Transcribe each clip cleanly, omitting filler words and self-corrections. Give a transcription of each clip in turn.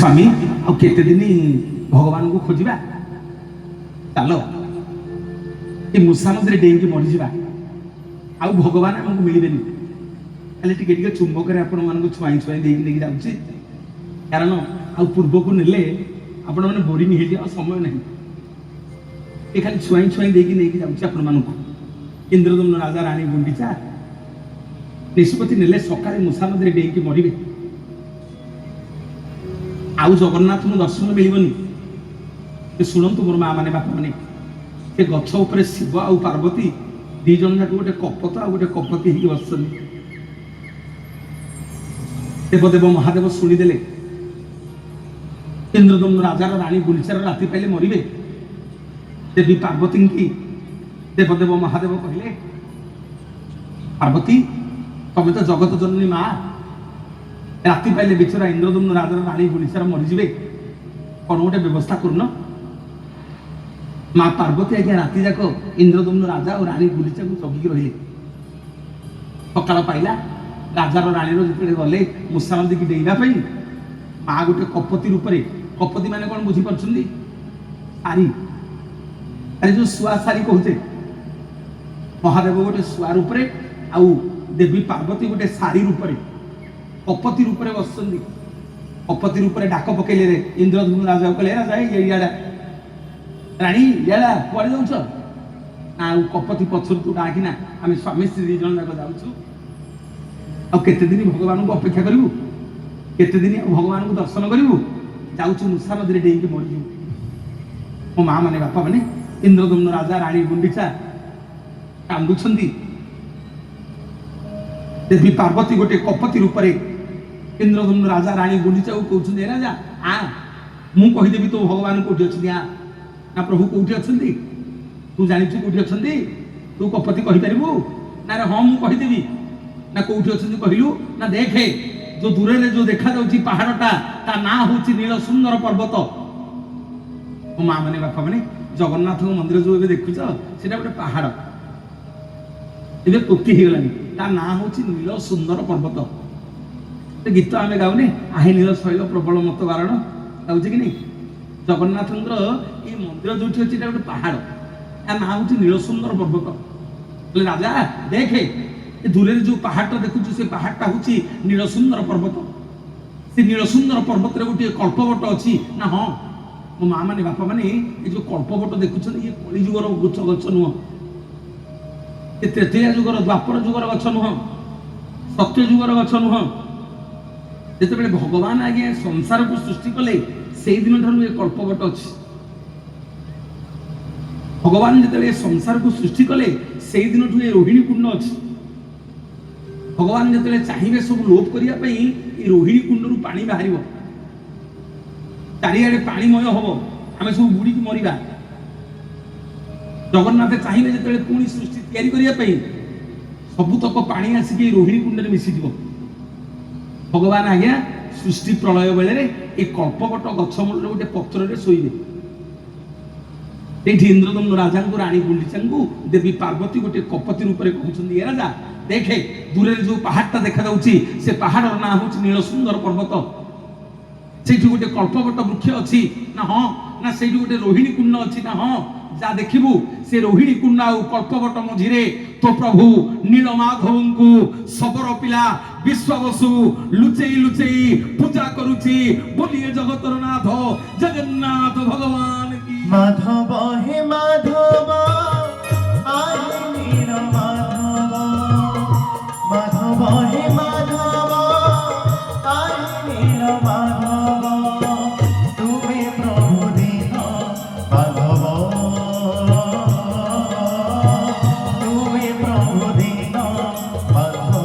स्वामी आते दिन भगवान को खोजा चल ये मुसामती डेंगी मरीजा आउ भगवान आमको मिलबे खाली टे चुंबक आपण मानक छुआई छुआई देकी जाऊँगी कारण आउ पूर्व को नेले आपण मैंने बोरिंग हो समय नहीं ये खाली छुआई छुआई देकी नहीं जाऊँगी आपण मानक इंद्रदम्न राजा रानी गुंडीचा निष्पत्ति नेले सकाळे मुसामती डेंगी मरबे आउ जगन्नाथ दर्शन मिलबनी शुणु मोर माँ मैंने बापा मैंने से गछ उपर शिव आउ पार्वती दी जन जाक गोटे कपत आ गोटे कपति हो बस देवदेव महादेव शुणीदे इंद्रदम्न राजार रानी गुंडीचार राति पाइले मरबे देवी पार्वती की देवदेव महादेव कहले पार्वती तमे तो जगत जननी माँ राति पाइले बिचरा इंद्रदम्न राजार रानी गुंडीचार मरीजे कौन गोटे व्यवस्था करना माँ पार्वती आज्ञा राति जाक इंद्रदम्न राजा और रानी गुंडीचा को जगिक रही सकाल पाइला राजार रानी जो गले मुसामती की डेइबापी माँ गोटे कपति रूप कपति माने कौन बुझीपार सारी अरे जो शुआ सारी कहते महादेव गोटे शुआ रूप आउ देवी पार्वती गोटे सारी रूप कपति रूप बस कपति रूप डाक पकड़े रे इंद्रदम्न राजा कहले राजा इड़ा राणी इड़ा कुआड़े जाऊछ आउ कपति पछर तू डाकिना आम स्वामी स्त्री दी जन जाक जाऊँ आते दिन भगवान को अपेक्षा करू केते दिन भगवान को दर्शन करू जाऊँ मुसा नदी डेंगी मरीजु मो माँ मैंने बापा मैंने इंद्रदम्न राजा रानी गुंडीचा कांदुछंती देवी पार्वती गोटे कपति रूप इंद्रदम्न राजा रानी गुंडीचा को कहते राजा आ मु कहीदेवी तो भगवान कौटी अच्छा ना प्रभु कौटी अच्छा तू जानी कौटी अच्छा तू कपति कहीपर ना रे हाँ मुझे कहीदेवी ना कौटी अच्छा कहलु ना देखे जो दूर में जो देखा जाऊँगी पहाड़टा ता ना हूँ नील सुंदर पर्वत मो माँ मैंने बापा मैंने जगन्नाथ मंदिर जो देखुच से गोटे पहाड़ ए पोती हो गलानी ता ना हूँ नील सुंदर पर्वत गीत आम गाउने आहे नील शैल प्रबल मत बारण गाँचे कि नहीं जगन्नाथ ये मंदिर जो अच्छी गोटे पहाड़ या ना हूँ नील सुंदर पर्वत बोले राजा देखे दूर जो पहाड़टा देखु से पहाड़टा हूँ नील सुंदर पर्वत से नील सुंदर पर्वत गोटे कल्पवट अच्छी ना हाँ मो माँ मैंने बापा मैंने ये जो कल्पवट देखुं ये कलिजुगर गछ नुह ये त्रेतया जुगर द्वापर जुगर गछ नुह सत्य जुगर गछ नुह जिते भगवान आज्ञा संसार को सृष्टि कले से दिन ठार ये कल्पवट अच्छी भगवान जिते संसार को सृष्टि कले से दिन ठू ये रोहिणी कुंड अच्छी भगवान जिते चाहिए सब लोप करने ये रोहिणी कुंड रु पानी बाहर चारिआडे पानीमय हम आम सब बुड़ी मरिबा जगन्नाथ चाहिए जिते पुणी सृष्टि करने सबुतक पानी आसिक रोहिणी कुंड में मिसीज भगवान आज्ञा सृष्टि प्रलय बेले ये कल्पवट गछमूल गोटे पत्र शोबे इंद्रदम्न राजा को रानी गुंडीचा को देवी पार्वती गोटे कपति रूप कहते राजा देखे दूर जो पहाड़टा देखा जाऊँगी से पहाड़ ना हूँ नील सुंदर पर्वत से गोटे कल्पवट वृक्ष अच्छी ना हाँ ना से गोटे रोहिणी कुंड अच्छी ना हाँ जा देखिबू से रोहिणी कुंड आ कल्पवट मझिरे तो प्रभु नीलमाधव को सबर पिला विश्वावसु लुचेई लुचेई पूजा करुची बोलिए जगतर नाथ जगन्नाथ भगवान की माधव हे माधव आए नील माधव माधव हे माधव आए नील माधव तुम्हें प्रभु दीन माधव तुम्हें प्रभु दीन माधव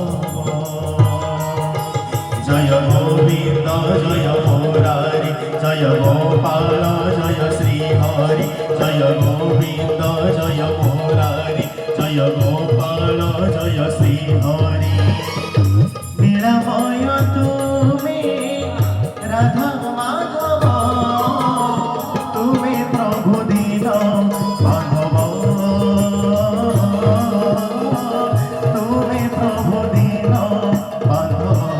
जय गोविंद जय मुरारी जय गोपाल जय श्री हरि जय गोविंद जय मुरारी जय गोपाल जय श्री हरि नीलमय तुम्हें राधा माधव तुम्हें प्रभु दीन माधव तुम्हें प्रभु दीन माधव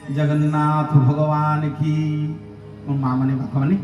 ଜଗନ୍ନାଥ ଭଗବାନ କି ମୋ ମା ମାନେ ବାପା ମାନେ